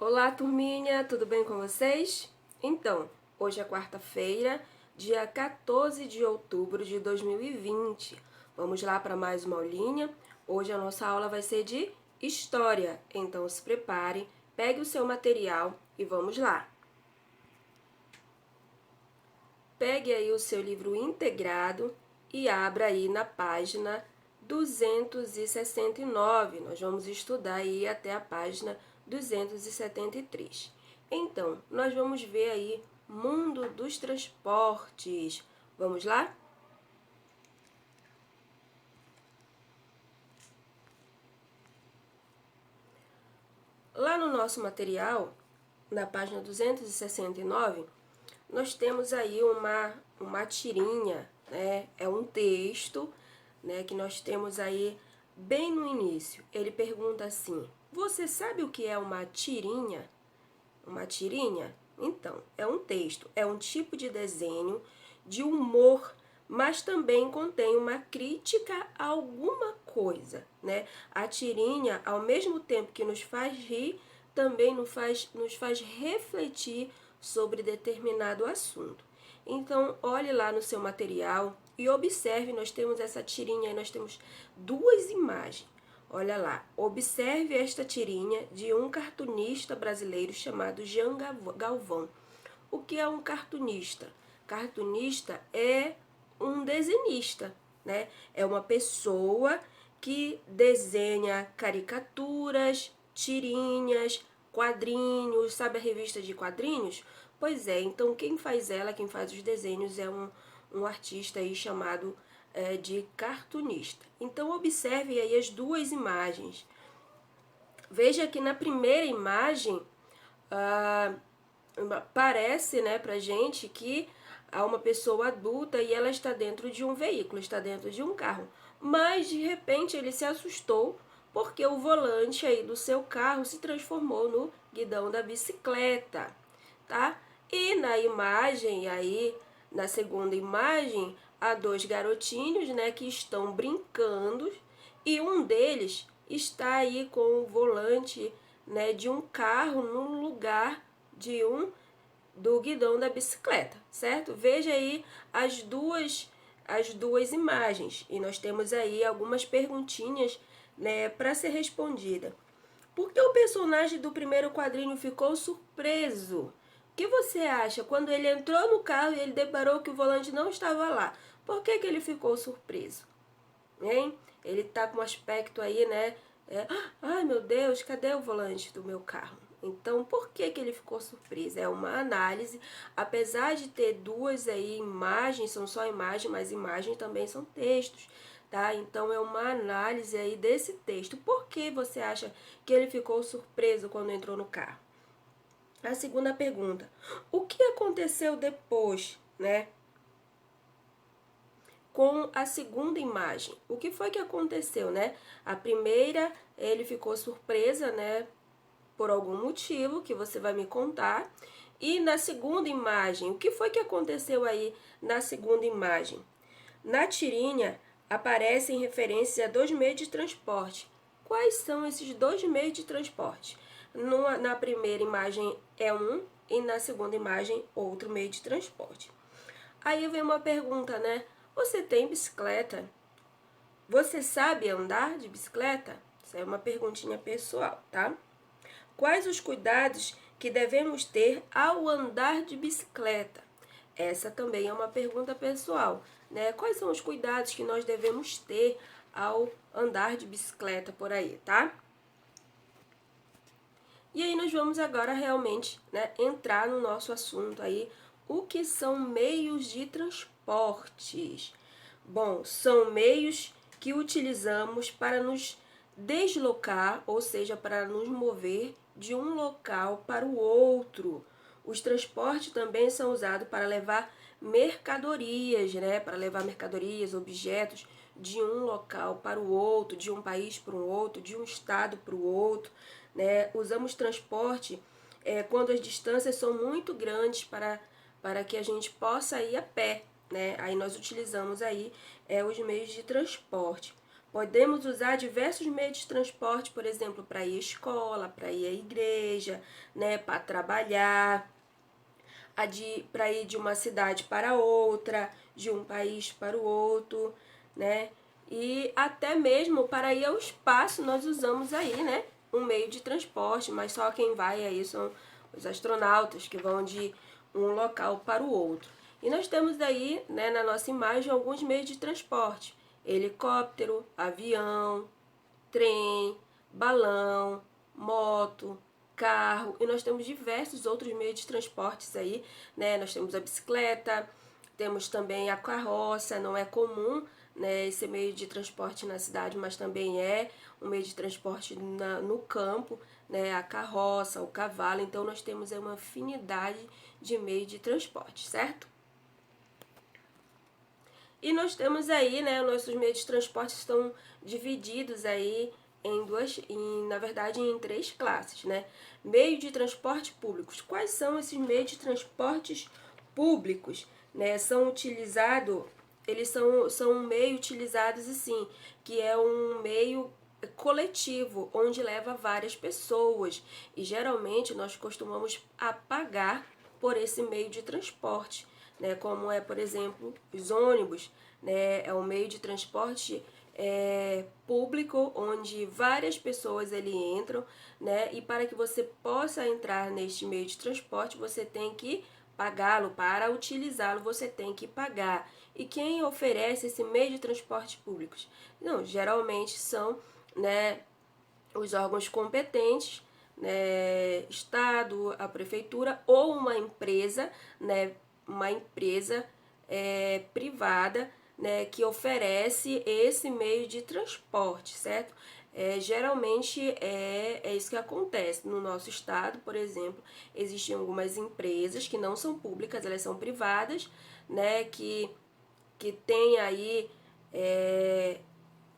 Olá, turminha, tudo bem com vocês? Então, hoje é quarta-feira, dia 14 de outubro de 2020. Vamos lá para mais uma aulinha. Hoje a nossa aula vai ser de História, então se prepare, pegue o seu material e vamos lá. Pegue aí o seu livro integrado e abra aí na página 269. Nós vamos estudar aí até a página 273. Então, nós vamos ver aí Mundo dos Transportes. Vamos lá? Lá no nosso material, na página 269, nós temos aí uma tirinha, né? É um texto, né, que nós temos aí bem no início. Ele pergunta assim: você sabe o que é uma tirinha? Uma tirinha? Então, é um texto, é um tipo de desenho de humor, mas também contém uma crítica a alguma coisa, né? A tirinha, ao mesmo tempo que nos faz rir, também nos faz refletir sobre determinado assunto. Então, olhe lá no seu material e observe, nós temos essa tirinha, nós temos duas imagens. Olha lá, observe esta tirinha de um cartunista brasileiro chamado Jean Galvão. O que é um cartunista? Cartunista é um desenhista, né? É uma pessoa que desenha caricaturas, tirinhas, quadrinhos, sabe a revista de quadrinhos? Pois é, então quem faz ela, quem faz os desenhos é um artista aí chamado de cartunista. Então observe aí as duas imagens. Veja que na primeira imagem parece, né, pra gente que há uma pessoa adulta e ela está dentro de um veículo, está dentro de um carro. Mas de repente ele se assustou porque o volante aí do seu carro se transformou no guidão da bicicleta, tá? E na imagem aí, na segunda imagem, há dois garotinhos, né, que estão brincando e um deles está aí com o volante, né, de um carro no lugar de do guidão da bicicleta, certo? Veja aí as duas imagens e nós temos aí algumas perguntinhas, né, para ser respondida. Por que o personagem do primeiro quadrinho ficou surpreso? O que você acha? Quando ele entrou no carro e ele deparou que o volante não estava lá, por que ele ficou surpreso? Hein? Ele tá com um aspecto aí, né? Ai, meu Deus, cadê o volante do meu carro? Então, por que ele ficou surpreso? É uma análise, apesar de ter duas aí imagens, são só imagens, mas imagens também são textos, tá? Então, é uma análise aí desse texto. Por que você acha que ele ficou surpreso quando entrou no carro? A segunda pergunta: o que aconteceu depois, né, com a segunda imagem? O que foi que aconteceu, né? A primeira, ele ficou surpresa, né, por algum motivo que você vai me contar. E na segunda imagem, o que foi que aconteceu aí na segunda imagem? Na tirinha aparecem referências a dois meios de transporte. Quais são esses dois meios de transporte? Na primeira imagem é um e na segunda imagem outro meio de transporte. Aí vem uma pergunta, né? Você tem bicicleta? Você sabe andar de bicicleta? Isso é uma perguntinha pessoal, tá? Quais os cuidados que devemos ter ao andar de bicicleta? Essa também é uma pergunta pessoal, né? Quais são os cuidados que nós devemos ter ao andar de bicicleta por aí, tá? E aí nós vamos agora realmente, né, entrar no nosso assunto aí, o que são meios de transportes. Bom, são meios que utilizamos para nos deslocar, ou seja, para nos mover de um local para o outro. Os transportes também são usados para levar mercadorias, né? Para levar mercadorias, objetos de um local para o outro, de um país para o outro, de um estado para o outro, né? Usamos transporte quando as distâncias são muito grandes para que a gente possa ir a pé, né? Aí nós utilizamos aí os meios de transporte. Podemos usar diversos meios de transporte, por exemplo, para ir à escola, para ir à igreja, né, para trabalhar, para ir de uma cidade para outra, de um país para o outro, né? E até mesmo para ir ao espaço nós usamos aí, né, um meio de transporte, mas só quem vai aí são os astronautas que vão de um local para o outro. E nós temos aí, né, na nossa imagem alguns meios de transporte: helicóptero, avião, trem, balão, moto, carro, e nós temos diversos outros meios de transportes aí, né? Nós temos a bicicleta, temos também a carroça, não é comum, né, esse meio de transporte na cidade, mas também é um meio de transporte no campo, né, a carroça, o cavalo, então nós temos aí uma afinidade de meio de transporte, certo? E nós temos aí, né, nossos meios de transporte estão divididos aí na verdade, em três classes, né? Meio de transporte públicos. Quais são esses meios de transportes públicos, né? Eles são um meio utilizados assim, que é um meio coletivo, onde leva várias pessoas. E geralmente nós costumamos pagar por esse meio de transporte, né? Como é, por exemplo, os ônibus, né? É um meio de transporte público onde várias pessoas ali entram, né? E para que você possa entrar neste meio de transporte, você tem que pagá-lo. Para utilizá-lo, você tem que pagar. E quem oferece esse meio de transporte públicos? Não, geralmente são, né, os órgãos competentes, né, Estado, a prefeitura ou uma empresa, né, uma empresa privada, né, que oferece esse meio de transporte, certo? Geralmente é isso que acontece. No nosso estado, por exemplo, existem algumas empresas que não são públicas, elas são privadas, né, que tem aí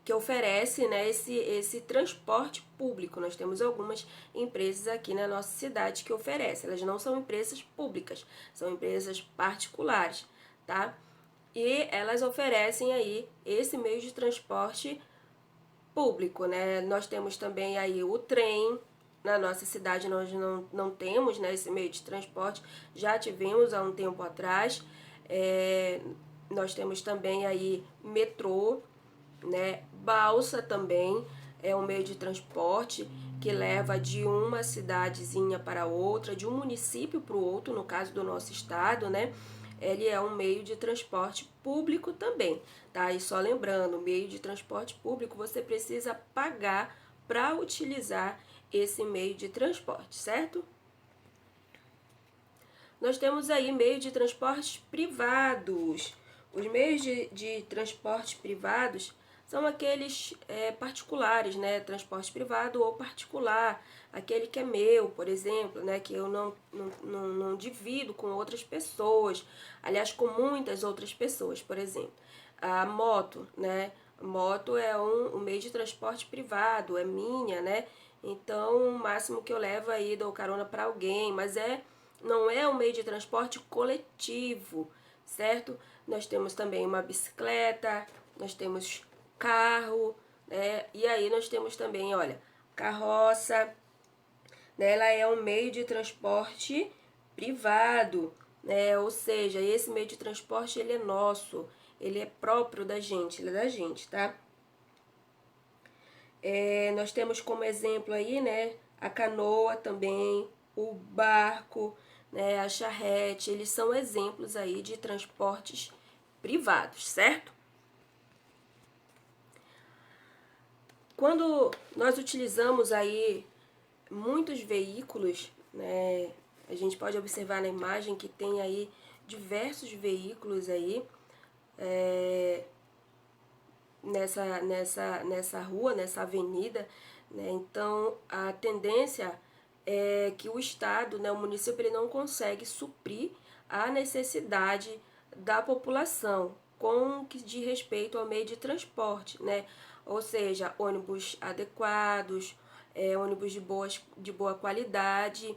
que oferece, né, esse transporte público. Nós temos algumas empresas aqui na nossa cidade que oferecem. Elas não são empresas públicas, são empresas particulares, tá? E elas oferecem aí esse meio de transporte público, né? Nós temos também aí o trem. Na nossa cidade nós não temos, né, esse meio de transporte, já tivemos há um tempo atrás. Nós temos também aí metrô, né? Balsa também é um meio de transporte que leva de uma cidadezinha para outra, de um município para o outro, no caso do nosso estado, né? Ele é um meio de transporte público também, tá? E só lembrando, meio de transporte público você precisa pagar para utilizar esse meio de transporte, certo? Nós temos aí meio de transportes privados. Os meios de transporte privados são aqueles particulares, né? Transporte privado ou particular. Aquele que é meu, por exemplo, né? Que eu não divido com outras pessoas. Aliás, com muitas outras pessoas, por exemplo. A moto, né? A moto é um meio de transporte privado, é minha, né? Então, o máximo que eu levo aí, dou carona para alguém, mas não é um meio de transporte coletivo, certo? Nós temos também uma bicicleta, nós temos carro, né? E aí nós temos também, olha, carroça, né? Ela é um meio de transporte privado, né? Ou seja, esse meio de transporte ele é nosso, ele é próprio da gente, ele é da gente, tá? Nós temos como exemplo aí, né, a canoa também, o barco, né, a charrete, eles são exemplos aí de transportes privados, certo? Quando nós utilizamos aí muitos veículos, né, a gente pode observar na imagem que tem aí diversos veículos aí nessa rua, nessa avenida, né? Então a tendência é que o Estado, né, o município, ele não consegue suprir a necessidade da população com que diz respeito ao meio de transporte, né? Ou seja, ônibus adequados, ônibus de boa qualidade.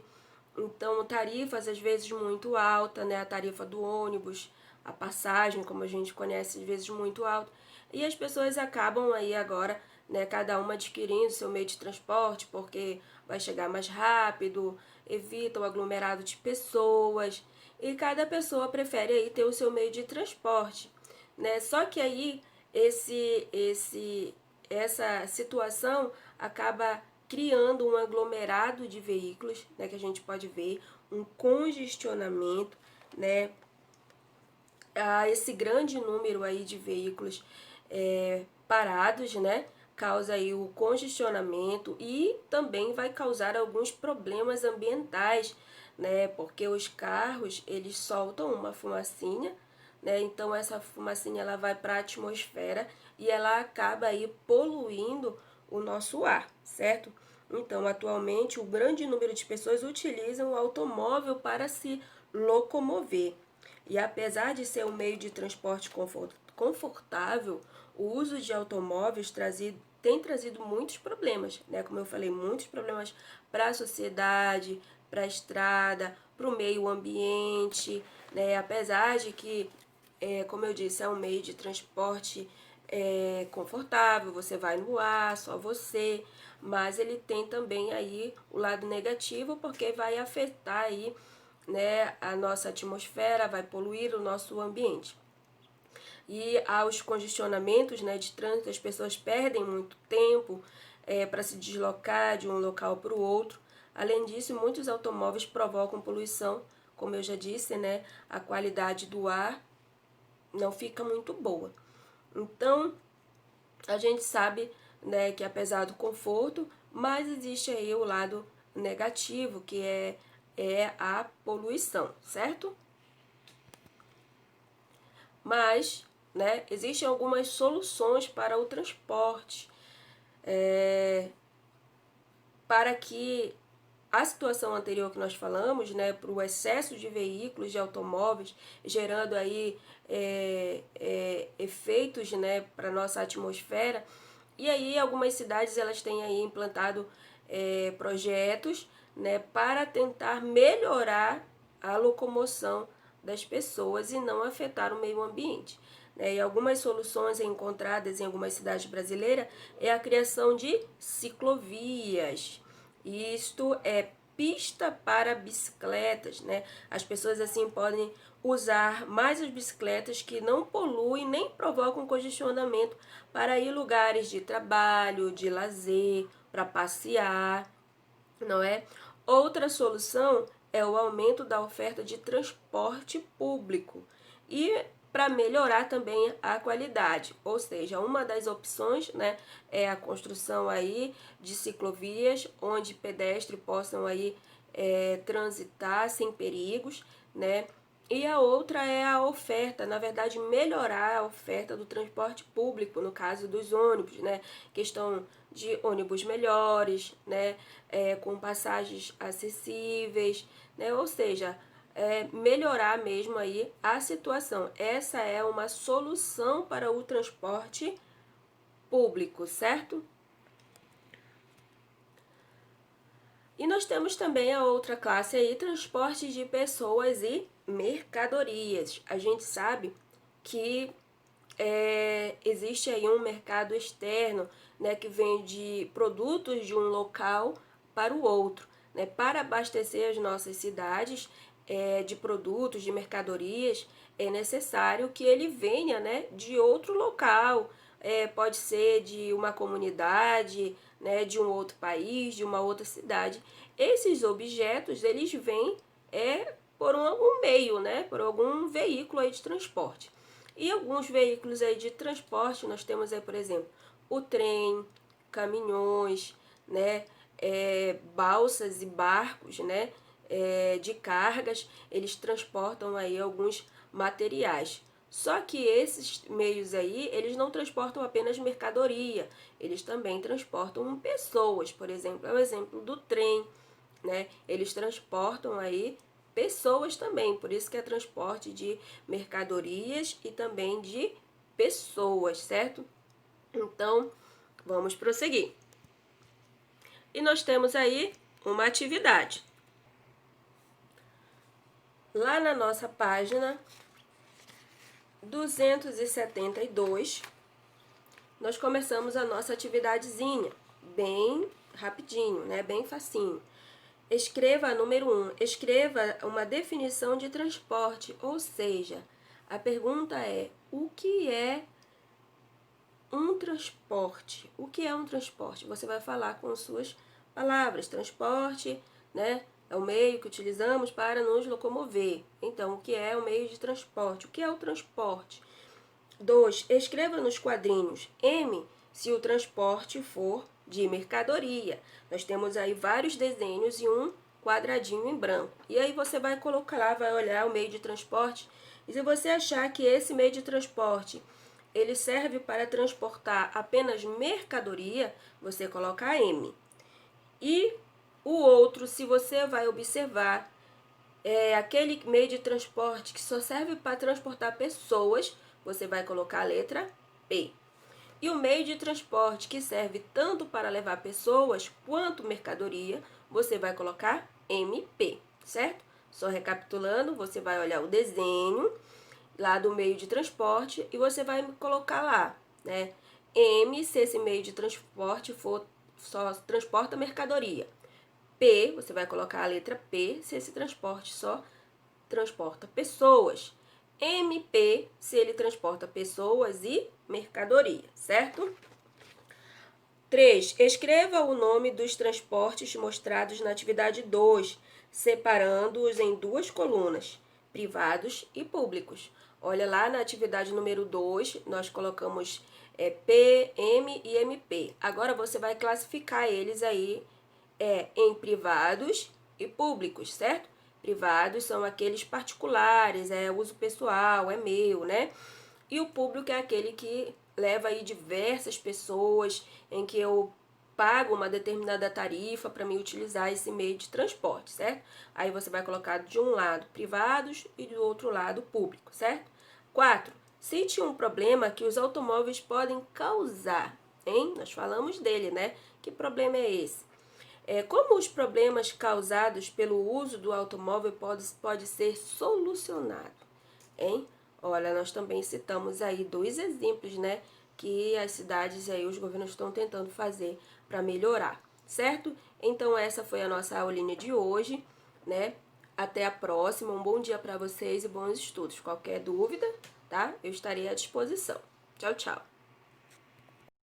Então, tarifas às vezes muito alta, né? A tarifa do ônibus, a passagem, como a gente conhece, às vezes muito alta. e as pessoas acabam aí agora, né, cada uma adquirindo seu meio de transporte, porque vai chegar mais rápido, evita o aglomerado de pessoas, e cada pessoa prefere aí ter o seu meio de transporte, né? Só que aí essa situação acaba criando um aglomerado de veículos, né, que a gente pode ver um congestionamento, né, a esse grande número aí de veículos parados, né, causa aí o congestionamento e também vai causar alguns problemas ambientais, né, porque os carros eles soltam uma fumacinha, né, então essa fumacinha ela vai para a atmosfera e ela acaba aí poluindo o nosso ar, certo? Então, atualmente, o grande número de pessoas utilizam o automóvel para se locomover. E apesar de ser um meio de transporte confortável, o uso de automóveis tem trazido muitos problemas, né? Como eu falei, muitos problemas para a sociedade, para a estrada, para o meio ambiente, né? Apesar de que, como eu disse, é um meio de transporte confortável, você vai no ar, só você, mas ele tem também aí o lado negativo, porque vai afetar aí, né, a nossa atmosfera, vai poluir o nosso ambiente. E aos congestionamentos, né, de trânsito, as pessoas perdem muito tempo para se deslocar de um local para o outro. Além disso, muitos automóveis provocam poluição, como eu já disse, né, a qualidade do ar não fica muito boa. Então, a gente sabe, né, que apesar do conforto, mas existe aí o lado negativo, que é a poluição, certo? Mas, né, existem algumas soluções para o transporte, para que a situação anterior que nós falamos, né, para o excesso de veículos, de automóveis, gerando aí efeitos, né, para a nossa atmosfera. E aí algumas cidades elas têm aí implantado projetos, né, para tentar melhorar a locomoção das pessoas e não afetar o meio ambiente. E algumas soluções encontradas em algumas cidades brasileiras é a criação de ciclovias. Isto é pista para bicicletas, né? As pessoas assim podem usar mais as bicicletas que não poluem nem provocam congestionamento para ir lugares de trabalho, de lazer, para passear, não é? Outra solução é o aumento da oferta de transporte público e para melhorar também a qualidade, ou seja, uma das opções, né, é a construção aí de ciclovias onde pedestres possam aí transitar sem perigos, né? E a outra é a oferta, na verdade, melhorar a oferta do transporte público, no caso dos ônibus, né? Questão de ônibus melhores, né? Com passagens acessíveis, né? Ou seja, melhorar mesmo aí a situação. Essa é uma solução para o transporte público, certo? E nós temos também a outra classe aí, transporte de pessoas e mercadorias. A gente sabe que existe aí um mercado externo, né, que vende produtos de um local para o outro, né, para abastecer as nossas cidades de produtos, de mercadorias, é necessário que ele venha, né, de outro local, pode ser de uma comunidade, né, de um outro país, de uma outra cidade. Esses objetos, eles vêm por algum meio, né, por algum veículo aí de transporte. E alguns veículos aí de transporte, nós temos aí, por exemplo, o trem, caminhões, né, balsas e barcos, né, de cargas, eles transportam aí alguns materiais. Só que esses meios aí, eles não transportam apenas mercadoria, eles também transportam pessoas, por exemplo, é o exemplo do trem, né? Eles transportam aí pessoas também, por isso que é transporte de mercadorias e também de pessoas, certo? Então, vamos prosseguir. E nós temos aí uma atividade. Lá na nossa página 272, nós começamos a nossa atividadezinha, bem rapidinho, né? Bem facinho. Escreva, número 1, escreva uma definição de transporte, ou seja, a pergunta é: o que é um transporte? O que é um transporte? Você vai falar com suas palavras. Transporte, né? É o meio que utilizamos para nos locomover. Então, o que é o meio de transporte? O que é o transporte? 2. Escreva nos quadrinhos M se o transporte for de mercadoria. Nós temos aí vários desenhos e um quadradinho em branco. E aí você vai colocar lá, vai olhar o meio de transporte. E se você achar que esse meio de transporte ele serve para transportar apenas mercadoria, você coloca M. E o outro, se você vai observar, é aquele meio de transporte que só serve para transportar pessoas, você vai colocar a letra P. E o meio de transporte que serve tanto para levar pessoas quanto mercadoria, você vai colocar MP, certo? Só recapitulando, você vai olhar o desenho lá do meio de transporte e você vai colocar lá, né? M, se esse meio de transporte for só transporta mercadoria. P, você vai colocar a letra P, se esse transporte só transporta pessoas. MP, se ele transporta pessoas e mercadoria, certo? 3. Escreva o nome dos transportes mostrados na atividade 2, separando-os em duas colunas, privados e públicos. Olha lá na atividade número 2, nós colocamos P, M e MP. Agora você vai classificar eles aí em privados e públicos, certo? Privados são aqueles particulares, uso pessoal, é meu, né? E o público é aquele que leva aí diversas pessoas, em que eu pago uma determinada tarifa para me utilizar esse meio de transporte, certo? Aí você vai colocar de um lado privados e do outro lado público, certo? 4. Cite um problema que os automóveis podem causar, hein? Nós falamos dele, né? Que problema é esse? Como os problemas causados pelo uso do automóvel pode ser solucionado, hein? Olha, nós também citamos aí 2 exemplos, né, que as cidades aí, os governos estão tentando fazer para melhorar, certo? Então essa foi a nossa aulinha de hoje, né? Até a próxima, um bom dia para vocês e bons estudos. Qualquer dúvida, tá? Eu estarei à disposição. Tchau, tchau.